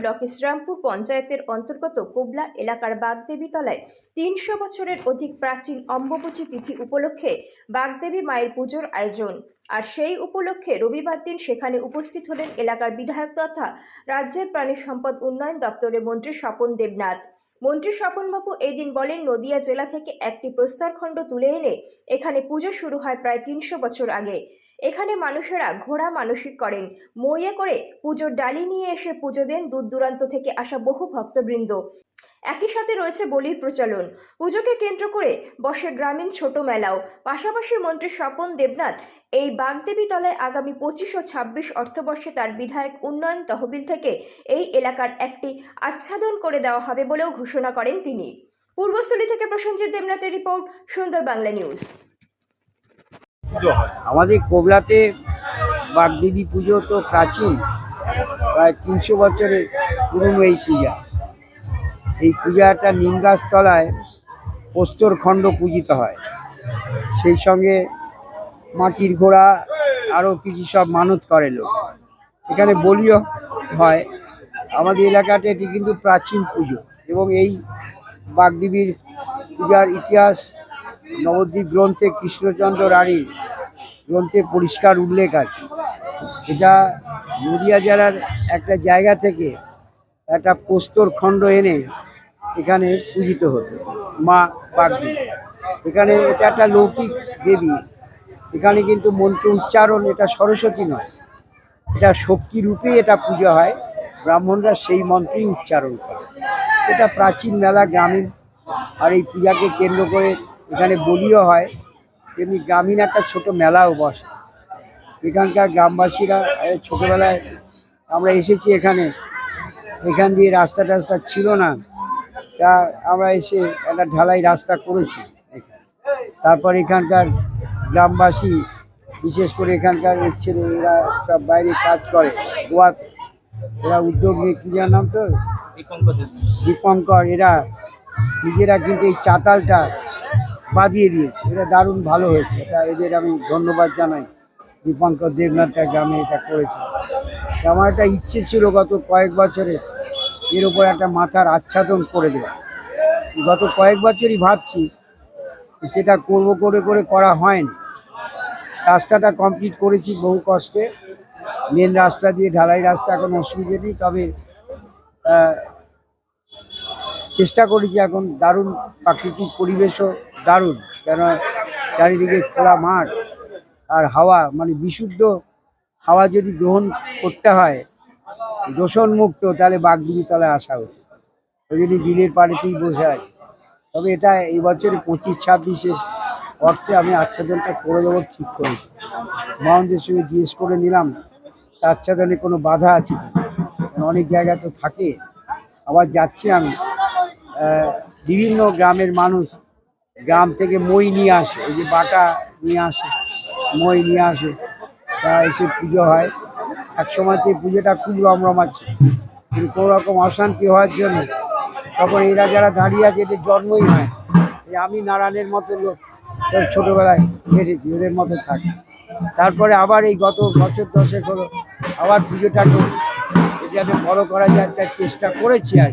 Block Serampore পঞ্চায়েতের অন্তর্গত কোবলা এলাকার বাগদেবী তলায় ৩০০ বছরের অধিক প্রাচীন অম্বুবাচী তিথি উপলক্ষে বাগদেবী মায়ের পুজোর আয়োজন। আর সেই উপলক্ষে রবিবার দিন সেখানে উপস্থিত হলেন এলাকার বিধায়ক তথা রাজ্যের প্রাণী সম্পদ উন্নয়ন দপ্তরের মন্ত্রী স্বপন দেবনাথ। মন্ত্রী স্বপনবাবু এই দিন বলেন, নদিয়া জেলা থেকে একটি প্রস্তরখণ্ড তুলে এনে এখানে পুজো শুরু হয় প্রায় ৩০০ বছর আগে। এখানে মানুষেরা ঘোড়া মানসিক করেন, মইয়ে করে পুজোর ডালি নিয়ে এসে পুজো দেন দূর দূরান্ত থেকে আসা বহু ভক্তবৃন্দ। একই সাথে রয়েছে বলির প্রচলন। পুজোকে কেন্দ্র করে বসে গ্রামীণ ছোট মেলাও। পাশাপাশি মন্ত্রী স্বপন দেবনাথ এই বাগদেবী তলায় আগামী 25 ও 26 অর্থবর্ষে তার বিধায়ক উন্নয়ন তহবিল থেকে এই এলাকার একটি আচ্ছাদন করে দেওয়া হবে বলেও ঘোষণা করেন তিনি। পূর্বস্থলী থেকে প্রসেনজিৎ দেবনাথের রিপোর্ট, সুন্দর বাংলা নিউজ। আমাদের কোবলাতে বাগদেবী পুজো তো প্রাচীন, প্রায় ৩০০ বছরের পুরনো এই পূজা। এই পূজাটা নিমগাছতলায় প্রস্তরখণ্ড পূজিত হয়, সেই সঙ্গে মাটির ঘোড়া আরও কিছু সব মানত করে লোক। এখানে বলিও হয়। আমাদের এলাকাতে এটি কিন্তু প্রাচীন পুজো এবং এই বাগদেবীর পূজার ইতিহাস নবদ্বীপ গ্রন্থে কৃষ্ণচন্দ্র রানীর গ্রন্থে পরিষ্কার উল্লেখ আছে। এটা নদিয়া জেলার একটা জায়গা থেকে একটা প্রস্তরখণ্ড এনে এখানে পূজিত হতো মা বাগদেবী। এখানে এটা একটা লৌকিক দেবী। এখানে কিন্তু মন্ত্র উচ্চারণ, এটা সরস্বতী নয়, এটা শক্তি রূপেই এটা পুজো হয়। ব্রাহ্মণরা সেই মন্ত্রই উচ্চারণ করে। এটা প্রাচীন মেলা, গ্রামীণ। আর এই পূজাকে কেন্দ্র করে এখানে বলিও হয়, তেমনি গ্রামীণ একটা ছোট মেলাও বসে। এখানকার গ্রামবাসীরা ছোটোবেলায় আমরা এসেছি এখান দিয়ে রাস্তা টাস্তা ছিল না, তা আমরা এসে একটা ঢালাই রাস্তা করেছি। তারপর এখানকার গ্রামবাসী, বিশেষ করে এখানকার ছেলেরা সব বাইরে কাজ করে গোয়াতে, এরা উদ্যোগ নিয়ে, কী যার নাম তো, দীপঙ্কর, এরা নিজেরা কিন্তু এই চাতালটা বাঁধিয়ে দিয়েছে। এটা দারুণ ভালো হয়েছে, এটা এদের আমি ধন্যবাদ জানাই। দীপঙ্কর দেবনাথটা গ্রামে এটা করেছে। আমার একটা ইচ্ছে ছিল গত কয়েক বছরে এর উপর একটা মাথার আচ্ছাদন করে দেওয়া। গত কয়েক বছরই ভাবছি, সেটা করব করে করা হয়নি। রাস্তাটা কমপ্লিট করেছি বহু কষ্টে, মেন রাস্তা দিয়ে, ঢালাই রাস্তা, এখন অসুবিধে নেই। তবে চেষ্টা করেছি। এখন দারুণ প্রাকৃতিক পরিবেশও দারুণ, কেন চারিদিকে খোলা মাঠ আর হাওয়া, মানে বিশুদ্ধ হাওয়া যদি গ্রহণ করতে হয় দূষণমুক্ত, তাহলে বাগদেবী তলায় আসা উচিত। ওই জন্য বিলের পাড়েতেই বসে আছে। তবে এটা এই বছরে 25-26-এর অর্থে আমি আচ্ছাদনটা করে দেবো ঠিক করেছি। মহানদের সঙ্গে জিজ্ঞেস করে নিলাম আচ্ছাদনে কোনো বাধা আছে কি। অনেক জায়গায় তো থাকে। আবার যাচ্ছি আমি, বিভিন্ন গ্রামের মানুষ গ্রাম থেকে মই নিয়ে আসে, এই যে বাটা নিয়ে আসে, মই নিয়ে আসে, তা এসে পুজো হয়। এক সময়তে পুজোটা খুব রমরমা ছিল, কিন্তু কোনো রকম অশান্তি হওয়ার জন্য তখন এরা যারা দাঁড়িয়ে আছে, এদের জন্মই হয়। এই আমি নারায়ণের মতো লোক ছোটোবেলায় দেখেছি, ওদের মতো থাকে। তারপরে আবার এই গত বছর 10 হলো আবার পুজোটা যাতে বড় করা যায় তার চেষ্টা করেছি আর